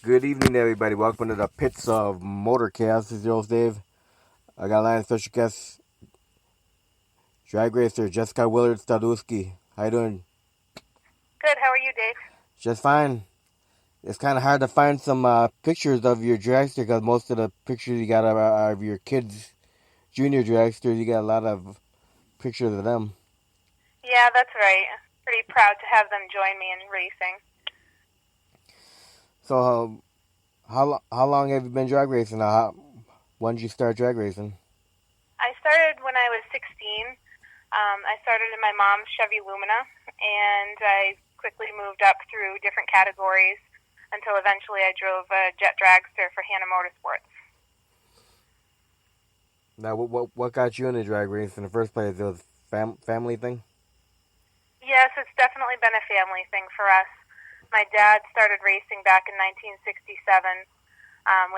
Good evening, everybody. Welcome to the Pits of Motorcast. This is your host, Dave. I got a line of special guests, drag racer Jessica Willard Stodulski. How you doing? Good. How are you, Dave? Just fine. It's kind of hard to find some pictures of your dragster because most of the pictures you got are of your kids, junior dragsters. You got a lot of pictures of them. Yeah, that's right. Pretty proud to have them join me in racing. So, how long have you been drag racing? When did you start drag racing? I started when I was 16. I started in my mom's Chevy Lumina, and I quickly moved up through different categories until eventually I drove a jet dragster for Hannah Motorsports. Now, what got you into drag racing in the first place? It was family thing? Yes, it's definitely been a family thing for us. My dad started racing back in 1967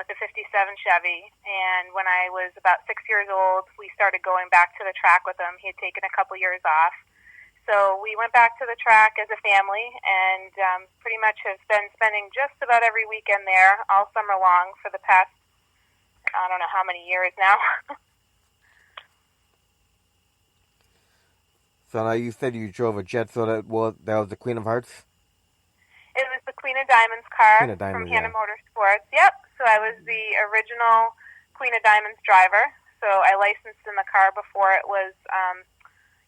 with a 57 Chevy, and when I was about 6 years old, we started going back to the track with him. He had taken a couple years off. So we went back to the track as a family and pretty much have been spending just about every weekend there all summer long for the past, I don't know how many years now. So now you said you drove a jet, so that was the Queen of Hearts? It was the Queen of Diamonds car Queen of from Diamonds, Hannah yeah. Motorsports. Yep. So I was the original Queen of Diamonds driver. So I licensed in the car before it was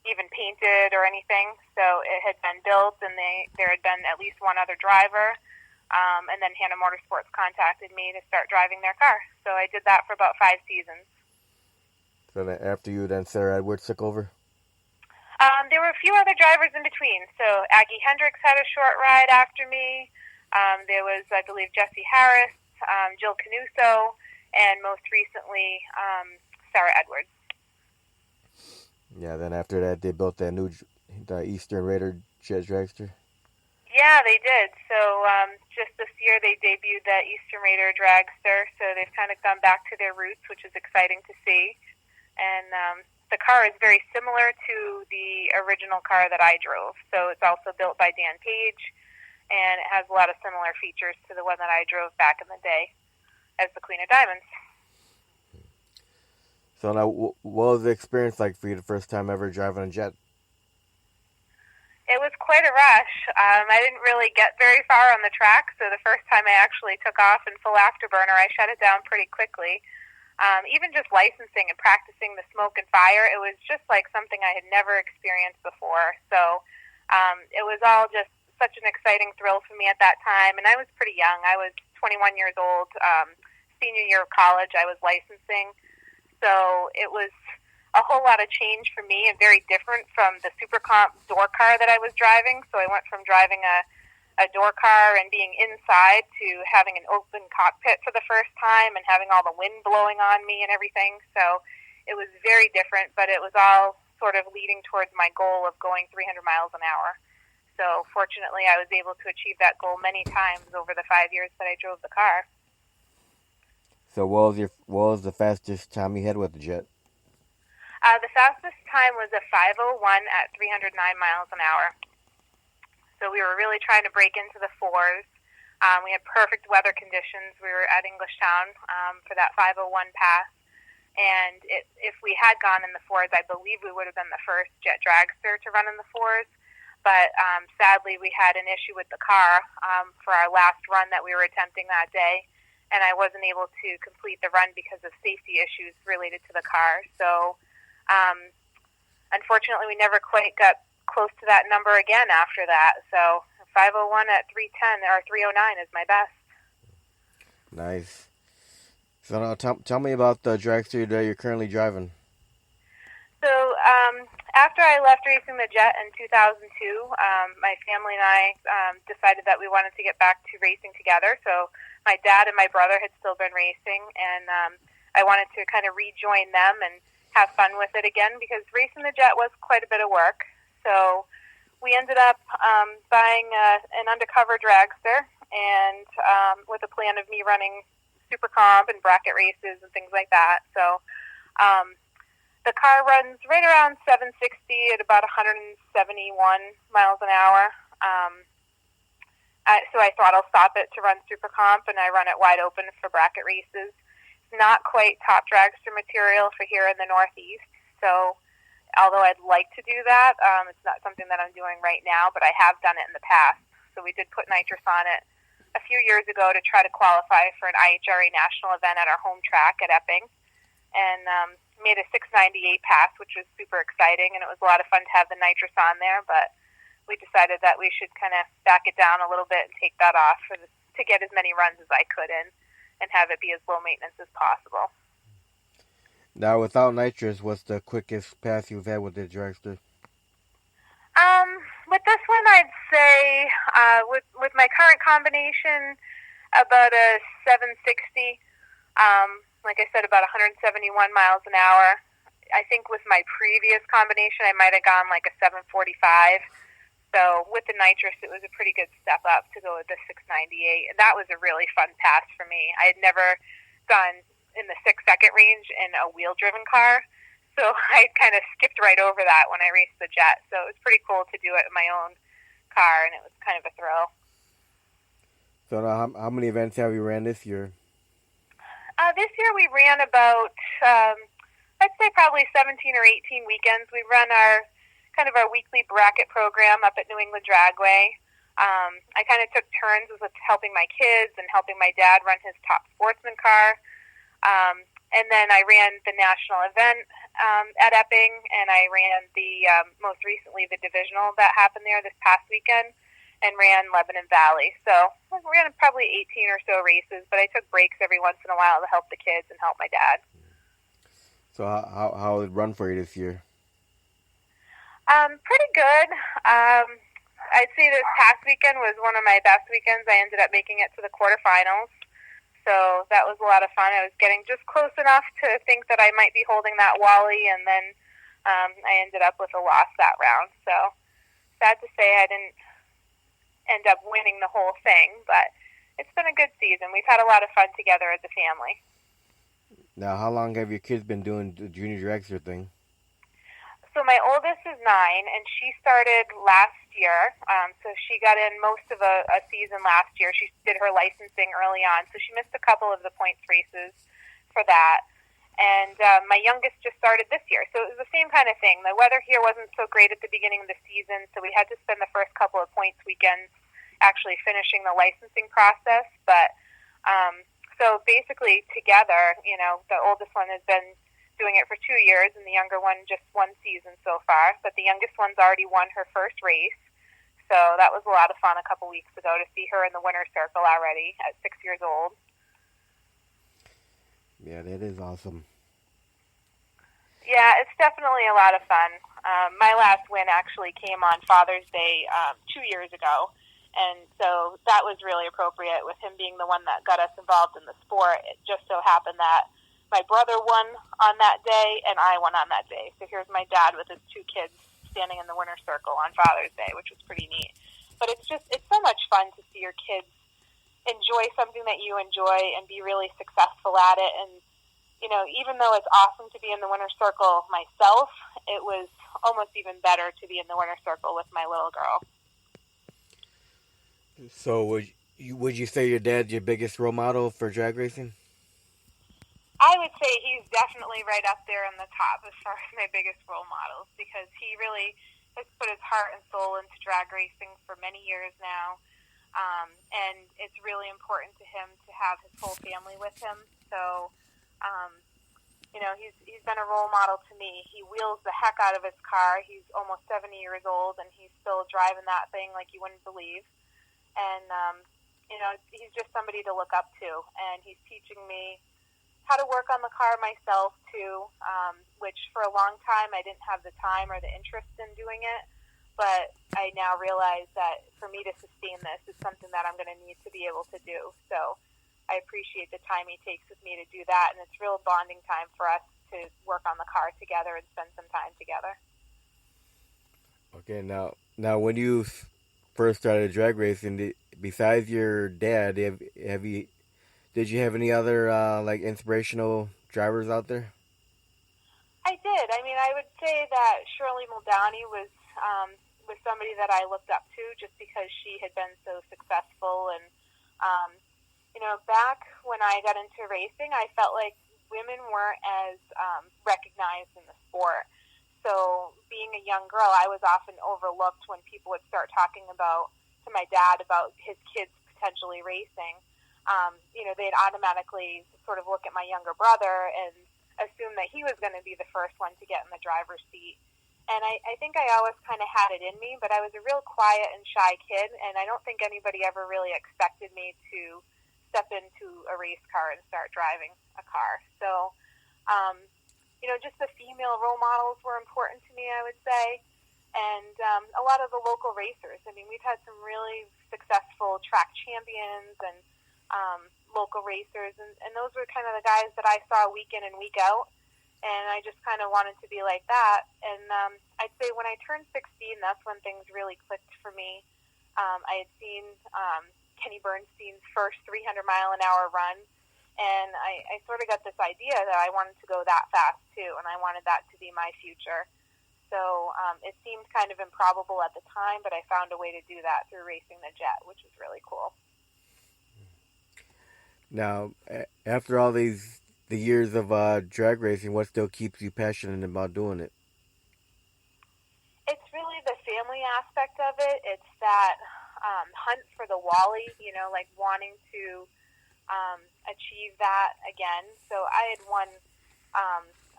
even painted or anything. So it had been built, and there had been at least one other driver. And then Hannah Motorsports contacted me to start driving their car. So I did that for about 5 seasons. So then after you, then Sarah Edwards took over? There were a few other drivers in between. So Aggie Hendricks had a short ride after me. There was, I believe, Jesse Harris, Jill Canuso, and most recently, Sarah Edwards. Yeah, then after that, they built the Eastern Raider jet dragster. Yeah, they did. So just this year, they debuted the Eastern Raider dragster. So they've kind of gone back to their roots, which is exciting to see. And the car is very similar to the original car that I drove. So it's also built by Dan Page, and it has a lot of similar features to the one that I drove back in the day as the Queen of Diamonds. So now, what was the experience like for you the first time ever driving a jet? It was quite a rush. I didn't really get very far on the track, so the first time I actually took off in full afterburner, I shut it down pretty quickly. Even just licensing and practicing the smoke and fire, it was just like something I had never experienced before. So it was all just such an exciting thrill for me at that time. And I was pretty young. I was 21 years old. Senior year of college, I was licensing. So it was a whole lot of change for me and very different from the Super Comp door car that I was driving. So I went from driving a door car and being inside to having an open cockpit for the first time and having all the wind blowing on me and everything. So it was very different, but it was all sort of leading towards my goal of going 300 miles an hour. So fortunately, I was able to achieve that goal many times over the 5 years that I drove the car. So what was the fastest time you had with the jet? The fastest time was a 5:01 at 309 miles an hour. So we were really trying to break into the fours. We had perfect weather conditions. We were at Englishtown for that 5:01 pass. And if we had gone in the fours, I believe we would have been the first jet dragster to run in the fours. But sadly, we had an issue with the car for our last run that we were attempting that day. And I wasn't able to complete the run because of safety issues related to the car. So unfortunately, we never quite got close to that number again after that. So 5:01 at 3:10 or 3:09 is my best. Nice. So now tell me about the dragster that you're currently driving. So after I left racing the jet in 2002, my family and I decided that we wanted to get back to racing together. So my dad and my brother had still been racing, and I wanted to kind of rejoin them and have fun with it again because racing the jet was quite a bit of work. So we ended up buying an undercover dragster and with a plan of me running Super Comp and bracket races and things like that. So the car runs right around 760 at about 171 miles an hour. So so I throttle stop it to run super comp, and I run it wide open for bracket races. It's not quite top dragster material for here in the Northeast, so although I'd like to do that, it's not something that I'm doing right now, but I have done it in the past. So we did put nitrous on it a few years ago to try to qualify for an IHRA national event at our home track at Epping, and made a 698 pass, which was super exciting, and it was a lot of fun to have the nitrous on there, but we decided that we should kind of back it down a little bit and take that off to get as many runs as I could in and have it be as low maintenance as possible. Now, without nitrous, what's the quickest pass you've had with the dragster? With this one, I'd say with my current combination, about a 760. Like I said, about 171 miles an hour. I think with my previous combination, I might have gone like a 745. So with the nitrous, it was a pretty good step up to go with the 698, and that was a really fun pass for me. I had never gone in the 6-second range in a wheel-driven car, so I kind of skipped right over that when I raced the Jet. So it was pretty cool to do it in my own car, and it was kind of a thrill. So now, how many events have you ran this year? This year we ran about, I'd say probably 17 or 18 weekends. We run our weekly bracket program up at New England Dragway. I kind of took turns with helping my kids and helping my dad run his top sportsman car. And then I ran the national event at Epping, and I ran the most recently the divisional that happened there this past weekend, and ran Lebanon Valley. So I ran probably 18 or so races, but I took breaks every once in a while to help the kids and help my dad. So how did it run for you this year? Pretty good. I'd say this past weekend was one of my best weekends. I ended up making it to the quarterfinals, so that was a lot of fun. I was getting just close enough to think that I might be holding that Wally, and then I ended up with a loss that round. So sad to say I didn't end up winning the whole thing, but it's been a good season. We've had a lot of fun together as a family. Now, how long have your kids been doing the junior dragster thing? So my oldest is 9, and she started last year. So she got in most of a season last year. She did her licensing early on, so she missed a couple of the points races for that. And my youngest just started this year. So it was the same kind of thing. The weather here wasn't so great at the beginning of the season, so we had to spend the first couple of points weekends actually finishing the licensing process. But so basically together, the oldest one has been doing it for 2 years, and the younger one just 1 season so far. But the youngest one's already won her first race, so that was a lot of fun a couple weeks ago to see her in the winner's circle already at 6 years old. Yeah, that is awesome. Yeah, it's definitely a lot of fun. My last win actually came on Father's Day 2 years ago, and so that was really appropriate with him being the one that got us involved in the sport. It just so happened that my brother won on that day, and I won on that day. So here's my dad with his 2 kids standing in the winner's circle on Father's Day, which was pretty neat. But it's so much fun to see your kids enjoy something that you enjoy and be really successful at it. And, even though it's awesome to be in the winner's circle myself, it was almost even better to be in the winner's circle with my little girl. So would you say your dad's your biggest role model for drag racing? I would say he's definitely right up there in the top as far as my biggest role models, because he really has put his heart and soul into drag racing for many years now, and it's really important to him to have his whole family with him. So, he's been a role model to me. He wheels the heck out of his car. He's almost 70 years old, and he's still driving that thing like you wouldn't believe. And, he's just somebody to look up to, and he's teaching me how to work on the car myself too, which for a long time I didn't have the time or the interest in doing it, but I now realize that for me to sustain this is something that I'm going to need to be able to do. So I appreciate the time he takes with me to do that, and it's real bonding time for us to work on the car together and spend some time together. Okay, now when you first started drag racing, besides your dad, did you have any other inspirational drivers out there? I did. I would say that Shirley Muldowney was somebody that I looked up to just because she had been so successful back when I got into racing, I felt like women weren't as recognized in the sport. So being a young girl, I was often overlooked when people would start talking to my dad about his kids potentially racing. They'd automatically sort of look at my younger brother and assume that he was going to be the first one to get in the driver's seat. And I think I always kind of had it in me, but I was a real quiet and shy kid, and I don't think anybody ever really expected me to step into a race car and start driving a car. So, just the female role models were important to me, I would say, and a lot of the local racers. I mean, we've had some really successful track champions and local racers, and those were kind of the guys that I saw week in and week out, and I just kind of wanted to be like that. And I'd say when I turned 16, that's when things really clicked for me. I had seen Kenny Bernstein's first 300-mile-an-hour run, and I sort of got this idea that I wanted to go that fast too, and I wanted that to be my future. So it seemed kind of improbable at the time, but I found a way to do that through racing the jet, which was really cool. Now, after all the years of drag racing, what still keeps you passionate about doing it? It's really the family aspect of it. It's that hunt for the Wally, like wanting to achieve that again. So I had won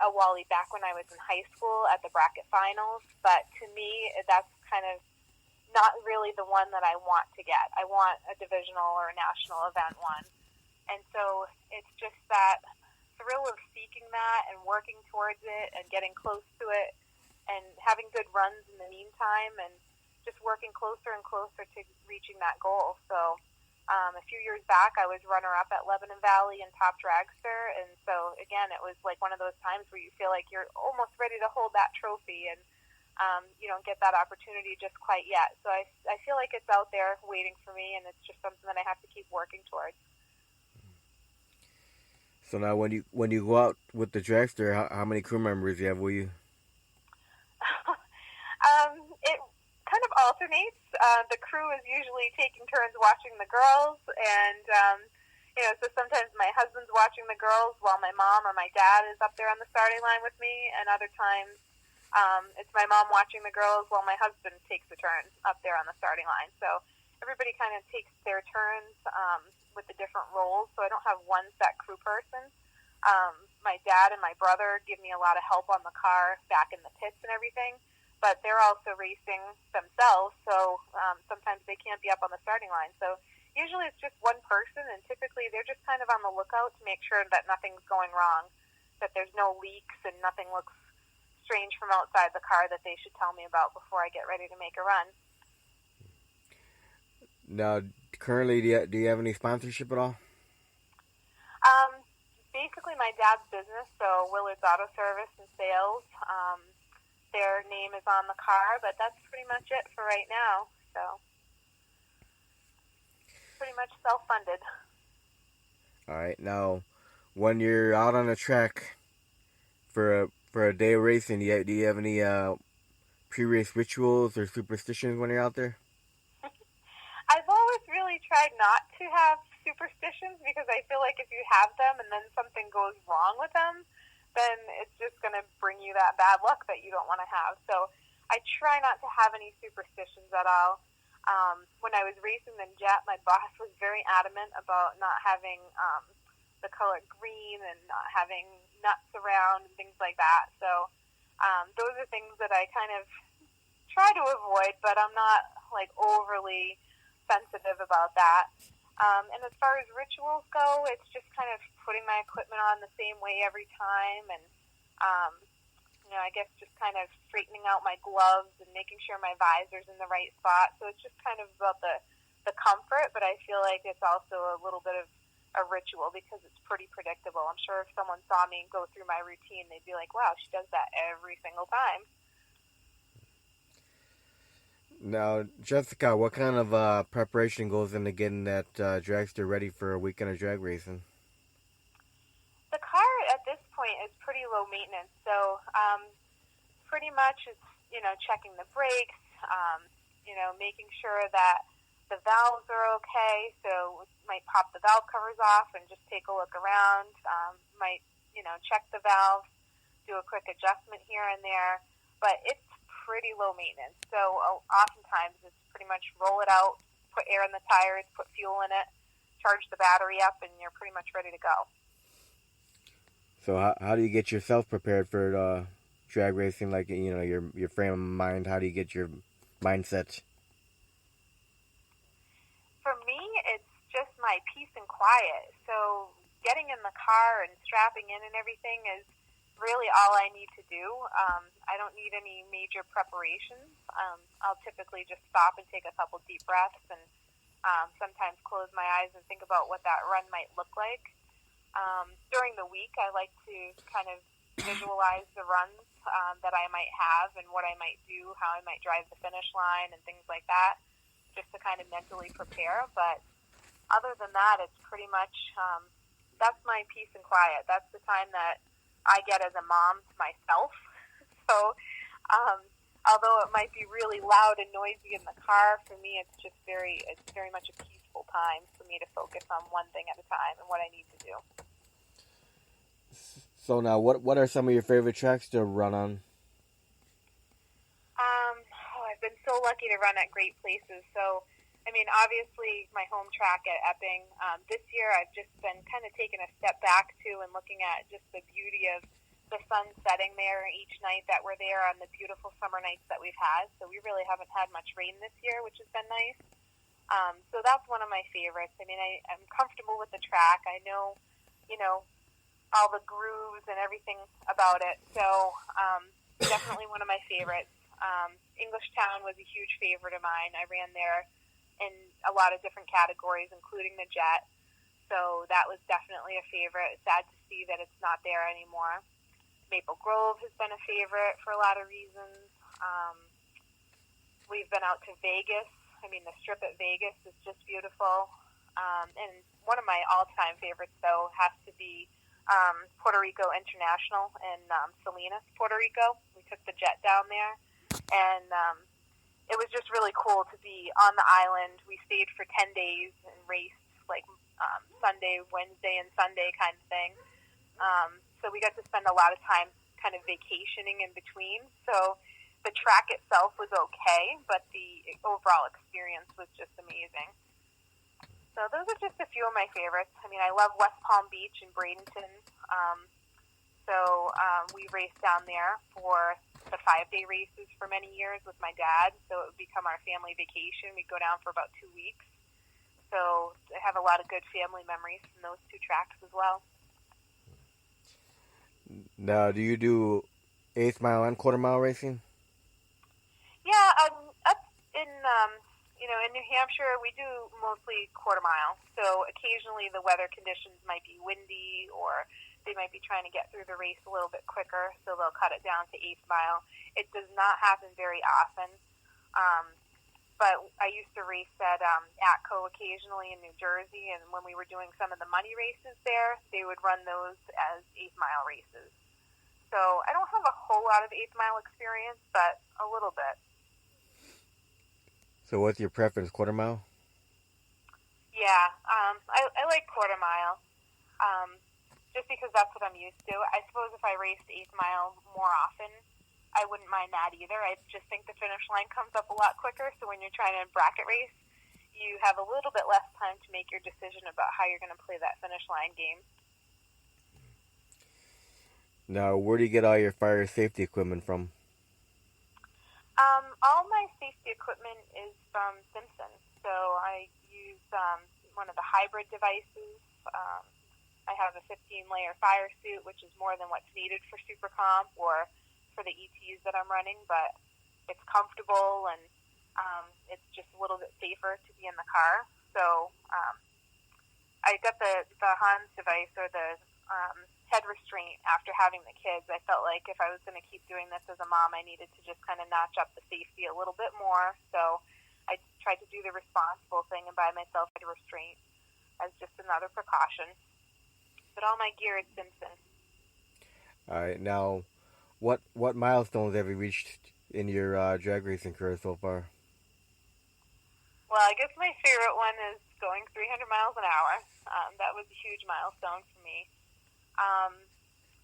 a Wally back when I was in high school at the bracket finals, but to me, that's kind of not really the one that I want to get. I want a divisional or a national event one. And so it's just that thrill of seeking that and working towards it and getting close to it and having good runs in the meantime and just working closer and closer to reaching that goal. So a few years back, I was runner-up at Lebanon Valley and top dragster. And so, again, it was like one of those times where you feel like you're almost ready to hold that trophy and you don't get that opportunity just quite yet. So I feel like it's out there waiting for me, and it's just something that I have to keep working towards. So now, when you go out with the dragster, how many crew members do you have with you? It kind of alternates. The crew is usually taking turns watching the girls, and so sometimes my husband's watching the girls while my mom or my dad is up there on the starting line with me, and other times it's my mom watching the girls while my husband takes a turn up there on the starting line. So everybody kind of takes their turns with the different roles, so I don't have one set crew person. My dad and my brother give me a lot of help on the car back in the pits and everything, but they're also racing themselves, so sometimes they can't be up on the starting line. So usually it's just one person, and typically they're just kind of on the lookout to make sure that nothing's going wrong, that there's no leaks and nothing looks strange from outside the car that they should tell me about before I get ready to make a run. Now, currently, do you have any sponsorship at all? Basically, my dad's business, so Willard's Auto Service and Sales. Their name is on the car, but that's pretty much it for right now. So, pretty much self-funded. All right. Now, when you're out on the track for a day of racing, do you have any pre-race rituals or superstitions when you're out there? I've always really tried not to have superstitions because I feel like if you have them and then something goes wrong with them, then it's just going to bring you that bad luck that you don't want to have. So I try not to have any superstitions at all. When I was racing the jet, my boss was very adamant about not having the color green and not having nuts around and things like that. So those are things that I kind of try to avoid, but I'm not like overly sensitive about that. And as far as rituals go, it's just kind of putting my equipment on the same way every time, and I guess just kind of straightening out my gloves and making sure my visor's in the right spot. So it's just kind of about the comfort, but I feel like it's also a little bit of a ritual because it's pretty predictable. I'm sure if someone saw me go through my routine, they'd be like, wow, she does that every single time. Now, Jessica, what kind of preparation goes into getting that dragster ready for a weekend of drag racing? The car at this point is pretty low maintenance, so pretty much it's checking the brakes, making sure that the valves are okay, so might pop the valve covers off and just take a look around. Might, check the valve, do a quick adjustment here and there, but it's pretty low maintenance. So oftentimes it's pretty much roll it out, put air in the tires, put fuel in it, charge the battery up, and you're pretty much ready to go. So how do you get yourself prepared for drag racing? Like your frame of mind. How do you get your mindset? For me, it's just my peace and quiet. So getting in the car and strapping in and everything is really all I need to do. I don't need any major preparations. I'll typically just stop and take a couple deep breaths and sometimes close my eyes and think about what that run might look like. During the week, I like to kind of visualize the runs that I might have and what I might do, how I might drive the finish line and things like that, just to kind of mentally prepare. But other than that, it's pretty much, that's my peace and quiet. That's the time that I get as a mom to myself. So, although it might be really loud and noisy in the car, for me it's very much a peaceful time for me to focus on one thing at a time and what I need to do. So now, what are some of your favorite tracks to run on? I've been so lucky to run at great places. So, obviously my home track at Epping. This year I've just been kind of taking a step back too and looking at just the beauty of the sun setting there each night that we're there on the beautiful summer nights that we've had. So we really haven't had much rain this year, which has been nice. So that's one of my favorites. I'm comfortable with the track. I know, all the grooves and everything about it. So definitely one of my favorites. Englishtown was a huge favorite of mine. I ran there in a lot of different categories, including the Jet. So that was definitely a favorite. Sad to see that it's not there anymore. Maple Grove has been a favorite for a lot of reasons. We've been out to Vegas. The strip at Vegas is just beautiful. And one of my all-time favorites, though, has to be Puerto Rico International in Salinas, Puerto Rico. We took the Jet down there, and it was just really cool to be on the island. We stayed for 10 days and raced like Sunday, Wednesday, and Sunday kind of thing. So we got to spend a lot of time kind of vacationing in between. So the track itself was okay, but the overall experience was just amazing. So those are just a few of my favorites. I love West Palm Beach and Bradenton. We raced down there for the 5-day races for many years with my dad. So it would become our family vacation. We'd go down for about 2 weeks. So I have a lot of good family memories from those two tracks as well. Now, do you do 8th mile and quarter mile racing? Yeah, up in in New Hampshire, we do mostly quarter mile. So occasionally the weather conditions might be windy, or they might be trying to get through the race a little bit quicker, so they'll cut it down to 8th mile. It does not happen very often. But I used to race at ATCO occasionally in New Jersey, and when we were doing some of the money races there, they would run those as 8th mile races. So I don't have a whole lot of 8th mile experience, but a little bit. So what's your preference, quarter mile? Yeah, I like quarter mile, just because that's what I'm used to. I suppose if I raced 8th mile more often, I wouldn't mind that either. I just think the finish line comes up a lot quicker, so when you're trying to bracket race, you have a little bit less time to make your decision about how you're going to play that finish line game. Now, where do you get all your fire safety equipment from? All my safety equipment is from Simpson. So I use one of the hybrid devices. I have a 15-layer fire suit, which is more than what's needed for Super Comp or for the ETs that I'm running, but it's comfortable and it's just a little bit safer to be in the car. So I got the Hans device, or the head restraint, after having the kids. I felt like if I was going to keep doing this as a mom, I needed to just kind of notch up the safety a little bit more. So I tried to do the responsible thing and buy myself a restraint as just another precaution. But all my gear is Simpson. All right. Now, what milestones have you reached in your drag racing career so far? Well, I guess my favorite one is going 300 miles an hour. That was a huge milestone for me. Um,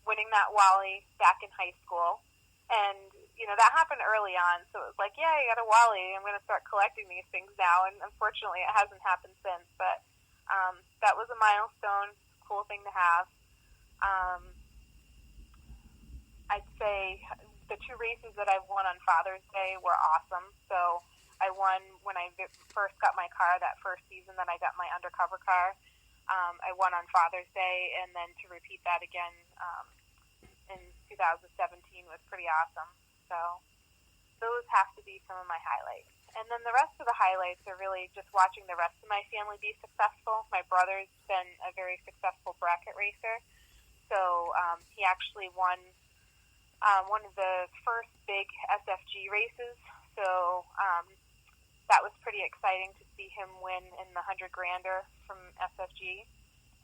Winning that Wally back in high school. And, that happened early on. So it was like, yeah, I got a Wally. I'm going to start collecting these things now. And unfortunately, it hasn't happened since. But that was a milestone, cool thing to have. I'd say the two races that I've won on Father's Day were awesome. So I won when I first got my car that first season that I got my undercover car. I won on Father's Day, and then to repeat that again in 2017 was pretty awesome. So those have to be some of my highlights. And then the rest of the highlights are really just watching the rest of my family be successful. My brother's been a very successful bracket racer. So he actually won one of the first big SFG races. So that was pretty exciting to see him win in the 100 grander from SFG.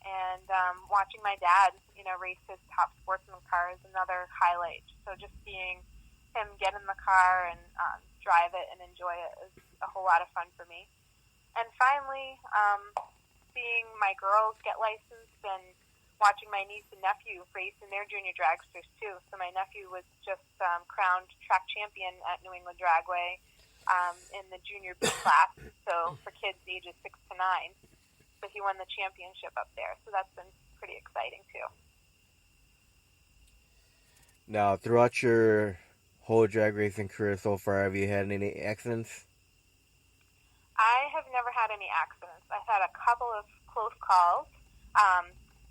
And watching my dad, race his top sportsman car is another highlight. So just seeing him get in the car and drive it and enjoy it is a whole lot of fun for me. And finally, seeing my girls get licensed and watching my niece and nephew race in their junior dragsters too. So my nephew was just crowned track champion at New England Dragway in the junior B class, so for kids ages 6 to 9. So he won the championship up there. So that's been pretty exciting too. Now, throughout your whole drag racing career so far, have you had any accidents? I have never had any accidents. I've had a couple of close calls.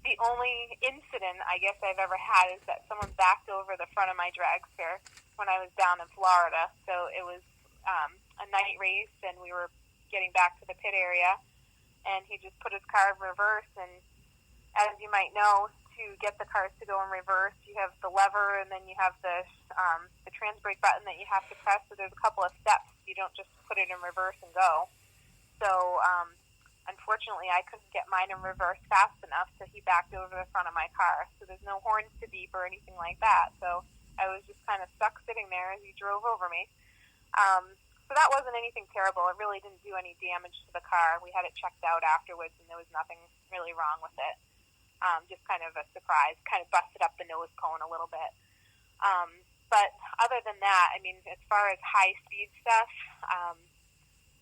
The only incident I guess I've ever had is that someone backed over the front of my dragster when I was down in Florida. So it was a night race, and we were getting back to the pit area, and he just put his car in reverse. And as you might know, to get the cars to go in reverse, you have the lever, and then you have the trans brake button that you have to press. So there's a couple of steps. You don't just put it in reverse and go. So unfortunately, I couldn't get mine in reverse fast enough, so he backed over the front of my car. So there's no horns to beep or anything like that. So I was just kind of stuck sitting there as he drove over me. So that wasn't anything terrible. It really didn't do any damage to the car. We had it checked out afterwards, and there was nothing really wrong with it. Just kind of a surprise, kind of busted up the nose cone a little bit. But other than that, I mean, as far as high-speed stuff,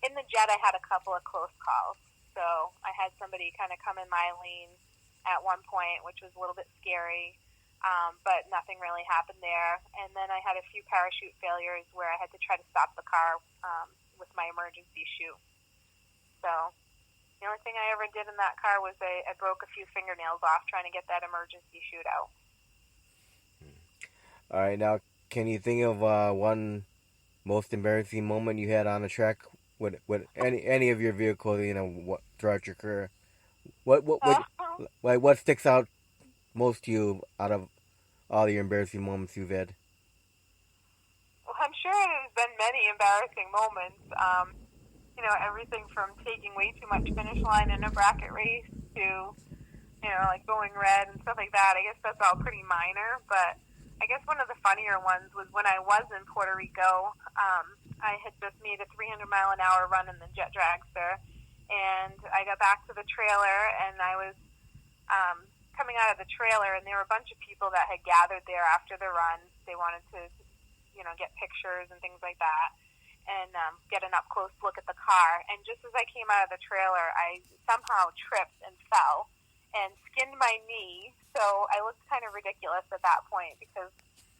in the jet I had a couple of close calls. So I had somebody kind of come in my lane at one point, which was a little bit scary, but nothing really happened there. And then I had a few parachute failures where I had to try to stop the car with my emergency chute. So the only thing I ever did in that car was I broke a few fingernails off trying to get that emergency chute out. All right, now can you think of one most embarrassing moment you had on the track with any of your vehicles? Throughout your career, what sticks out most to you out of all your embarrassing moments you've had? Well, I'm sure there's been many embarrassing moments. Everything from taking way too much finish line in a bracket race to, like going red and stuff like that. I guess that's all pretty minor, but I guess one of the funnier ones was when I was in Puerto Rico. I had just made a 300-mile-an-hour run in the jet dragster, and I got back to the trailer, and I was coming out of the trailer, and there were a bunch of people that had gathered there after the run. They wanted to, get pictures and things like that, and get an up-close look at the car. And just as I came out of the trailer, I somehow tripped and fell and skinned my knee. So I looked kind of ridiculous at that point because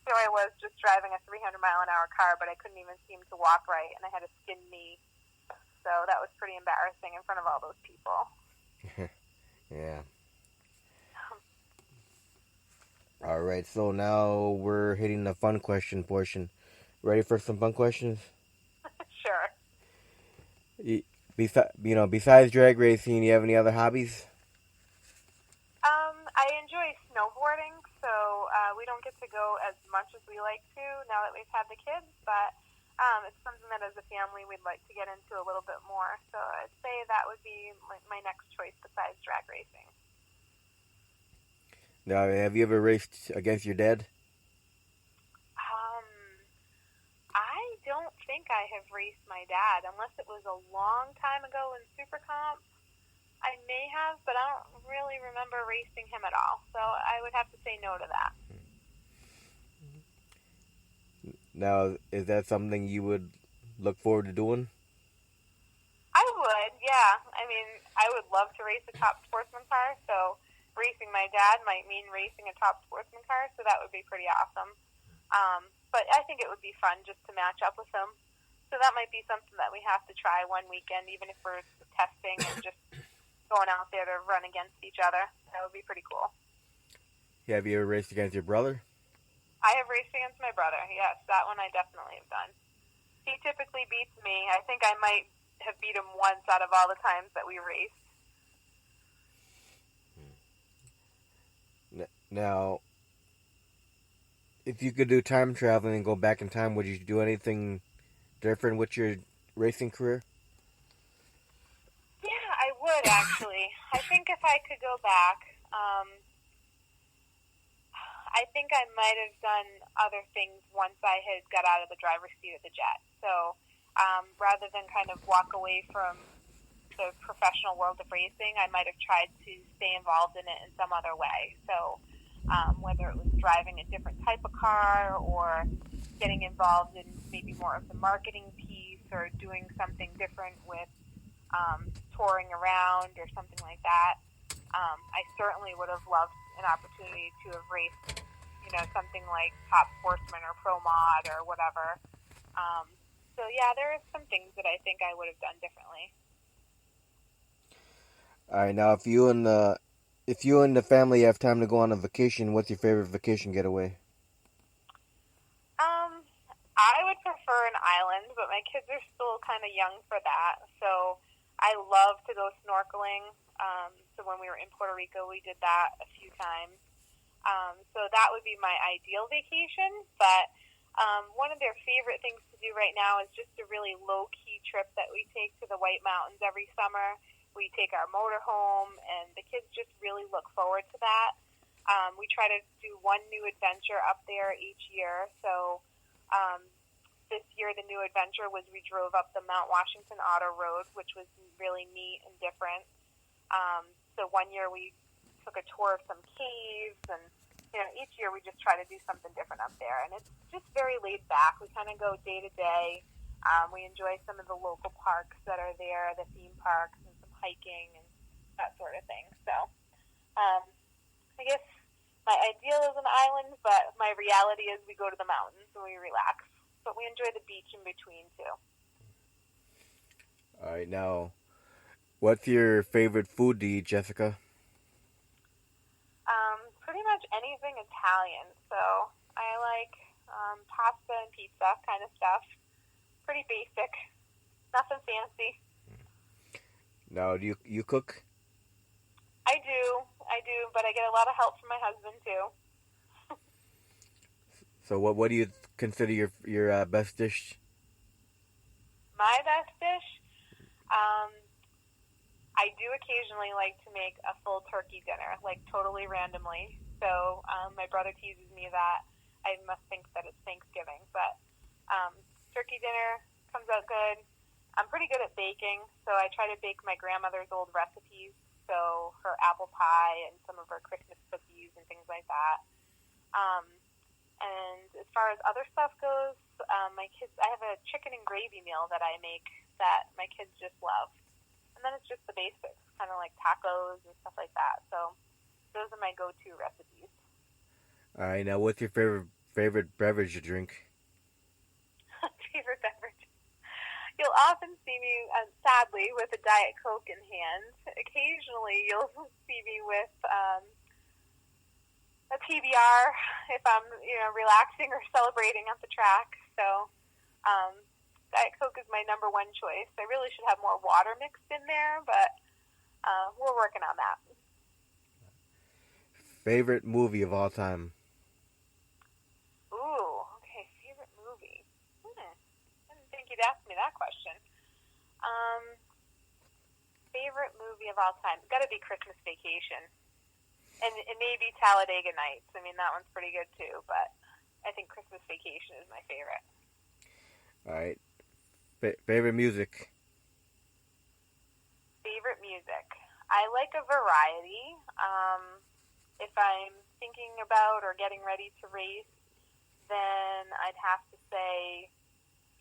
here I was just driving a 300-mile-an-hour car, but I couldn't even seem to walk right, and I had a skinned knee. So that was pretty embarrassing in front of all those people. Yeah. All right, so now we're hitting the fun question portion. Ready for some fun questions? Sure. Besides drag racing, you have any other hobbies? I enjoy snowboarding, so we don't get to go as much as we like to now that we've had the kids, but it's something that as a family we'd like to get into a little bit more. So I'd say that would be my next choice besides drag racing. Now, have you ever raced against your dad? I don't think think I have raced my dad, unless it was a long time ago in Super Comp. I may have, but I don't really remember racing him at all. So I would have to say no to that. Now, is that something you would look forward to doing? I would, yeah. I mean, I would love to race a top sportsman car, so racing my dad might mean racing a top sportsman car, so that would be pretty awesome. But I think it would be fun just to match up with him. So that might be something that we have to try one weekend, even if we're testing and just going out there to run against each other. That would be pretty cool. Have you ever raced against your brother? I have raced against my brother, yes. That one I definitely have done. He typically beats me. I think I might have beat him once out of all the times that we raced. Now, if you could do time traveling and go back in time, would you do anything different with your racing career? Yeah, I would actually. I think if I could go back, I think I might have done other things once I had got out of the driver's seat of the jet. So rather than kind of walk away from the professional world of racing, I might have tried to stay involved in it in some other way. So whether it was driving a different type of car or getting involved in maybe more of the marketing piece or doing something different with touring around or something like that. I certainly would have loved an opportunity to have raced, something like Top Sportsman or Pro Mod or whatever. So yeah, there are some things that I think I would have done differently. All right, now if you and the family have time to go on a vacation, what's your favorite vacation getaway? I would prefer an island, but my kids are still kind of young for that. So I love to go snorkeling. So when we were in Puerto Rico, we did that a few times. So that would be my ideal vacation. But one of their favorite things to do right now is just a really low-key trip that we take to the White Mountains every summer. We take our motorhome, and the kids just really look forward to that. We try to do one new adventure up there each year. So this year, the new adventure was we drove up the Mount Washington Auto Road, which was really neat and different. So one year we took a tour of some caves, and each year we just try to do something different up there. And it's just very laid back. We kind of go day to day. We enjoy some of the local parks that are there, the theme parks, and some hiking and that sort of thing. So I guess my ideal is an island, but my reality is we go to the mountains and we relax. But we enjoy the beach in between, too. All right, now, what's your favorite food to eat, Jessica? Pretty much anything Italian. So I like pasta and pizza kind of stuff. Pretty basic. Nothing fancy. Now, do you cook? I do, but I get a lot of help from my husband, too. So what do you consider your best dish? My best dish? I do occasionally like to make a full turkey dinner, like totally randomly. So my brother teases me that I must think that it's Thanksgiving. But turkey dinner comes out good. I'm pretty good at baking, so I try to bake my grandmother's old recipes. So her apple pie and some of her Christmas cookies and things like that. And as far as other stuff goes, my kids, I have a chicken and gravy meal that I make that my kids just love. And then it's just the basics, kind of like tacos and stuff like that. So those are my go-to recipes. All right, now what's your favorite beverage to drink? Favorite beverage? You'll often see me, sadly, with a Diet Coke in hand. Occasionally, you'll see me with a PBR if I'm, relaxing or celebrating at the track. So, Diet Coke is my number one choice. I really should have more water mixed in there, but we're working on that. Favorite movie of all time? Ooh, okay, favorite movie. I didn't think you'd ask me that question. Favorite movie of all time? It's got to be Christmas Vacation. And maybe Talladega Nights. I mean, that one's pretty good too, but I think Christmas Vacation is my favorite. All right. Favorite music? Favorite music. I like a variety. If I'm thinking about or getting ready to race, then I'd have to say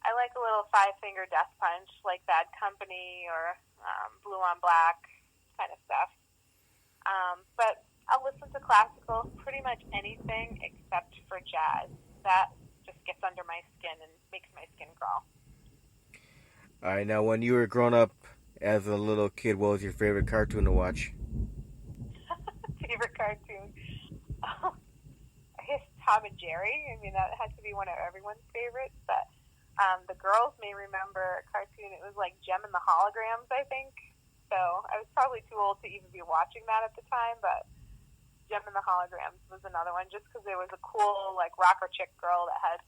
I like a little Five Finger Death Punch, like Bad Company or Blue on Black kind of stuff. But I'll listen to classical, pretty much anything except for jazz. That just gets under my skin and makes my skin crawl. All right, now when you were growing up as a little kid, what was your favorite cartoon to watch? Favorite cartoon? I guess Tom and Jerry. I mean, that had to be one of everyone's favorites. But the girls may remember a cartoon. It was like Gem and the Holograms, I think. So I was probably too old to even be watching that at the time. But Gem and the Holograms was another one, just because there was a cool like rocker chick girl that had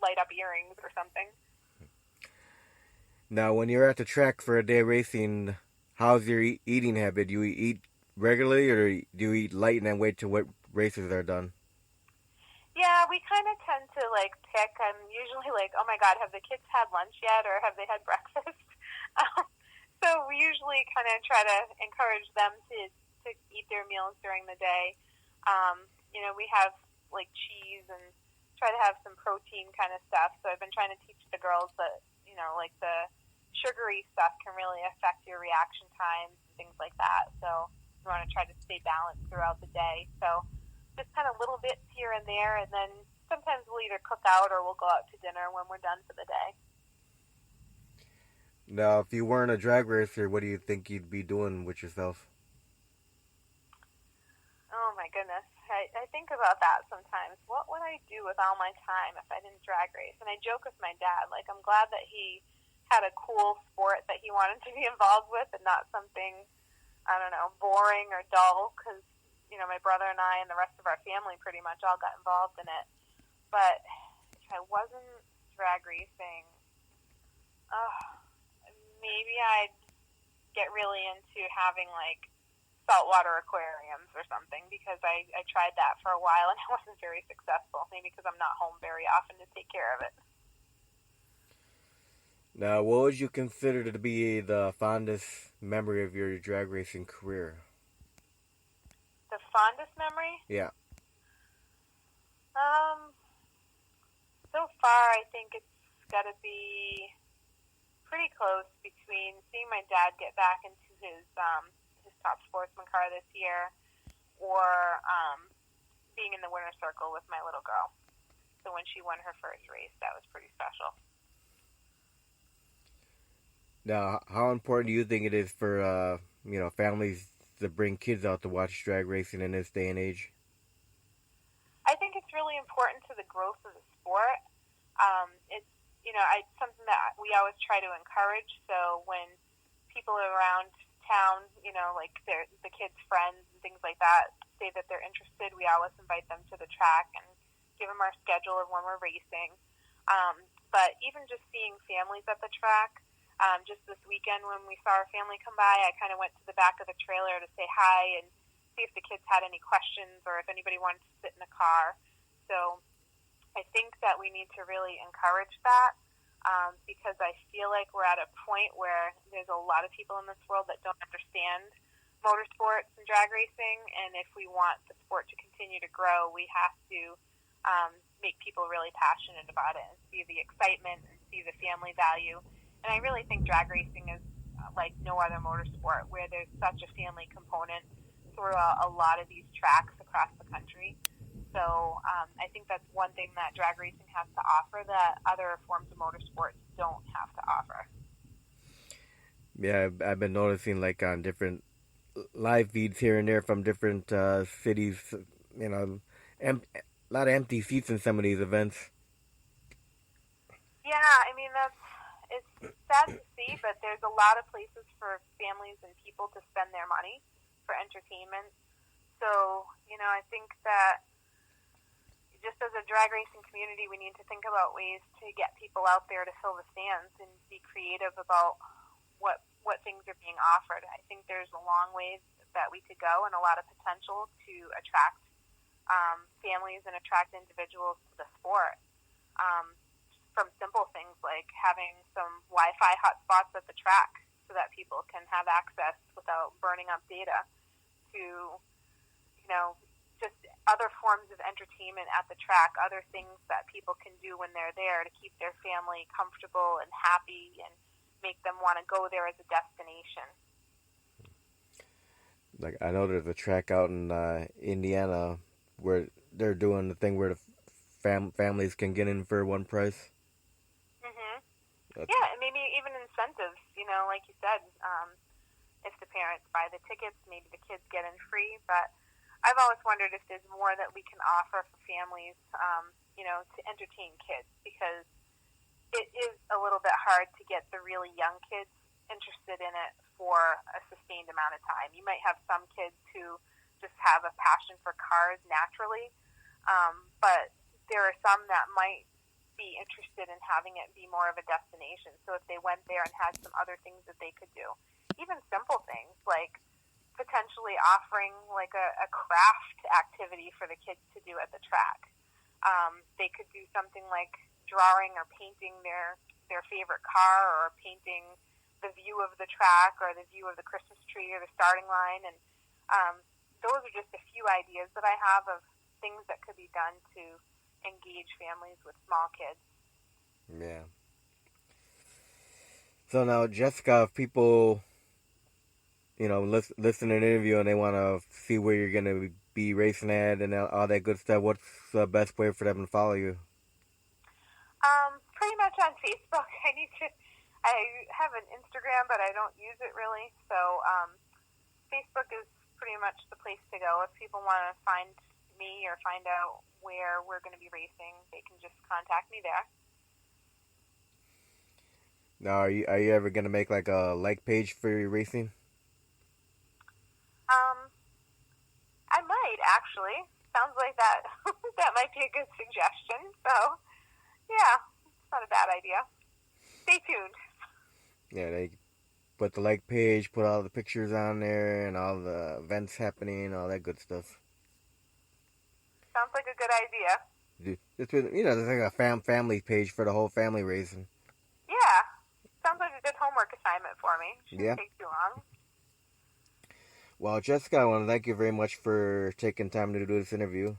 light up earrings or something. Now, when you're at the track for a day racing, how's your eating habit? Do you eat regularly, or do you eat light and then wait till what races are done? Yeah, we kind of tend to like pick. I'm usually like, oh my God, have the kids had lunch yet, or have they had breakfast? So we usually kind of try to encourage them to eat their meals during the day. We have like cheese and try to have some protein kind of stuff. So I've been trying to teach the girls that, like the sugary stuff can really affect your reaction times and things like that. So we want to try to stay balanced throughout the day. So just kind of little bits here and there, and then sometimes we'll either cook out or we'll go out to dinner when we're done for the day. Now, if you weren't a drag racer, what do you think you'd be doing with yourself? Oh my goodness. I think about that sometimes. What would I do with all my time if I didn't drag race? And I joke with my dad, like, I'm glad that he had a cool sport that he wanted to be involved with and not something, I don't know, boring or dull, because, my brother and I and the rest of our family pretty much all got involved in it. But if I wasn't drag racing, maybe I'd get really into having, like, saltwater aquariums or something, because I tried that for a while and I wasn't very successful. Maybe because I'm not home very often to take care of it. Now, what would you consider to be the fondest memory of your drag racing career? The fondest memory? Yeah. So far, I think it's got to be pretty close between seeing my dad get back into his top sportsman car this year, or being in the winner's circle with my little girl. So when she won her first race, that was pretty special. Now, how important do you think it is for families to bring kids out to watch drag racing in this day and age? I think it's really important to the growth of the sport. It's something that we always try to encourage. So when people around town, like the kids' friends and things like that, say that they're interested, we always invite them to the track and give them our schedule of when we're racing. But even just seeing families at the track, just this weekend when we saw our family come by, I kind of went to the back of the trailer to say hi and see if the kids had any questions or if anybody wanted to sit in the car. So I think that we need to really encourage that. Because I feel like we're at a point where there's a lot of people in this world that don't understand motorsports and drag racing, and if we want the sport to continue to grow, we have to make people really passionate about it and see the excitement and see the family value. And I really think drag racing is like no other motorsport, where there's such a family component through a lot of these tracks across the country. So I think that's one thing that drag racing has to offer that other forms of motorsports don't have to offer. Yeah, I've been noticing like on different live feeds here and there from different cities, a lot of empty seats in some of these events. Yeah, I mean, it's sad to see, but there's a lot of places for families and people to spend their money for entertainment. So, I think that just as a drag racing community, we need to think about ways to get people out there to fill the stands and be creative about what things are being offered. I think there's a long ways that we could go and a lot of potential to attract families and attract individuals to the sport. from simple things like having some Wi-Fi hotspots at the track so that people can have access without burning up data, to, just other forms of entertainment at the track, other things that people can do when they're there to keep their family comfortable and happy and make them want to go there as a destination. Like, I know there's a track out in Indiana where they're doing the thing where the families can get in for one price. Mhm. Yeah, and maybe even incentives. Like you said, if the parents buy the tickets, maybe the kids get in free. But I've always wondered if there's more that we can offer for families, to entertain kids, because it is a little bit hard to get the really young kids interested in it for a sustained amount of time. You might have some kids who just have a passion for cars naturally, but there are some that might be interested in having it be more of a destination. So if they went there and had some other things that they could do, even simple things like potentially offering like a craft activity for the kids to do at the track. They could do something like drawing or painting their favorite car, or painting the view of the track or the view of the Christmas tree or the starting line. And those are just a few ideas that I have of things that could be done to engage families with small kids. Yeah. So now, Jessica, if people, listen to an interview and they want to see where you're going to be racing at and all that good stuff, what's the best way for them to follow you? Pretty much on Facebook. I have an Instagram, but I don't use it really. So Facebook is pretty much the place to go. If people want to find me or find out where we're going to be racing, they can just contact me there. Now, are you ever going to make like a like page for your racing? I might actually. Sounds like that that might be a good suggestion. So, yeah, it's not a bad idea. Stay tuned. Yeah, they put the like page, put all the pictures on there, and all the events happening, all that good stuff. Sounds like a good idea. It's there's like a family page for the whole family racing. Yeah, sounds like a good homework assignment for me. Shouldn't take too long. Well, Jessica, I want to thank you very much for taking time to do this interview.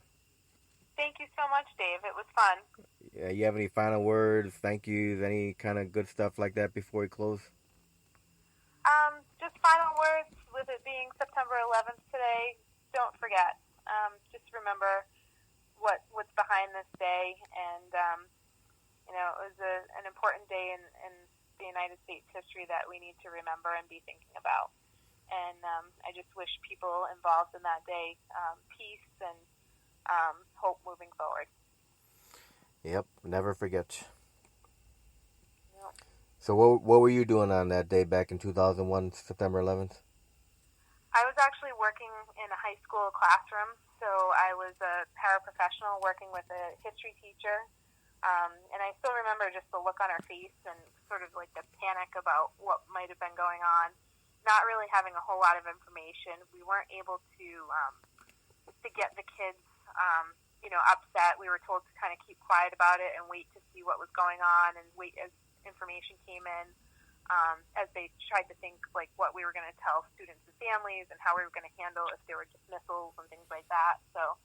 Thank you so much, Dave. It was fun. Yeah, you have any final words, thank yous, any kind of good stuff like that before we close? Just final words, with it being September 11th today, don't forget. Just remember what's behind this day, and it was an important day in the United States history that we need to remember and be thinking about. And I just wish people involved in that day peace and hope moving forward. Yep, never forget. Yep. So what were you doing on that day back in 2001, September 11th? I was actually working in a high school classroom, so I was a paraprofessional working with a history teacher. And I still remember just the look on her face and sort of like the panic about what might have been going on. Not really having a whole lot of information. We weren't able to get the kids, upset. We were told to kind of keep quiet about it and wait to see what was going on and wait as information came in, as they tried to think like what we were going to tell students and families and how we were going to handle if there were dismissals and things like that. So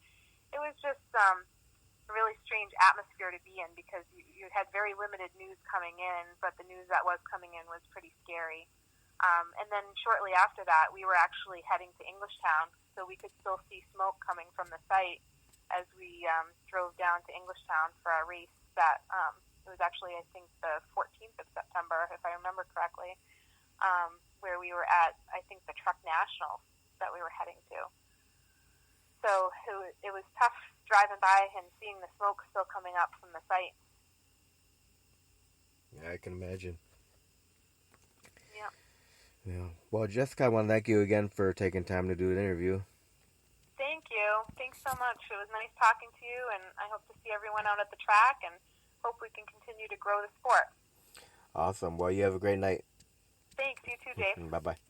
it was just a really strange atmosphere to be in, because you had very limited news coming in, but the news that was coming in was pretty scary. And then shortly after that, we were actually heading to Englishtown, so we could still see smoke coming from the site as we drove down to Englishtown for our race. That it was actually, I think, the 14th of September, if I remember correctly, where we were at, I think, the Truck Nationals that we were heading to. So it was tough driving by and seeing the smoke still coming up from the site. Yeah, I can imagine. Yeah. Well, Jessica, I want to thank you again for taking time to do an interview. Thank you. Thanks so much. It was nice talking to you, and I hope to see everyone out at the track, and hope we can continue to grow the sport. Awesome. Well, you have a great night. Thanks. You too, Dave. Bye-bye.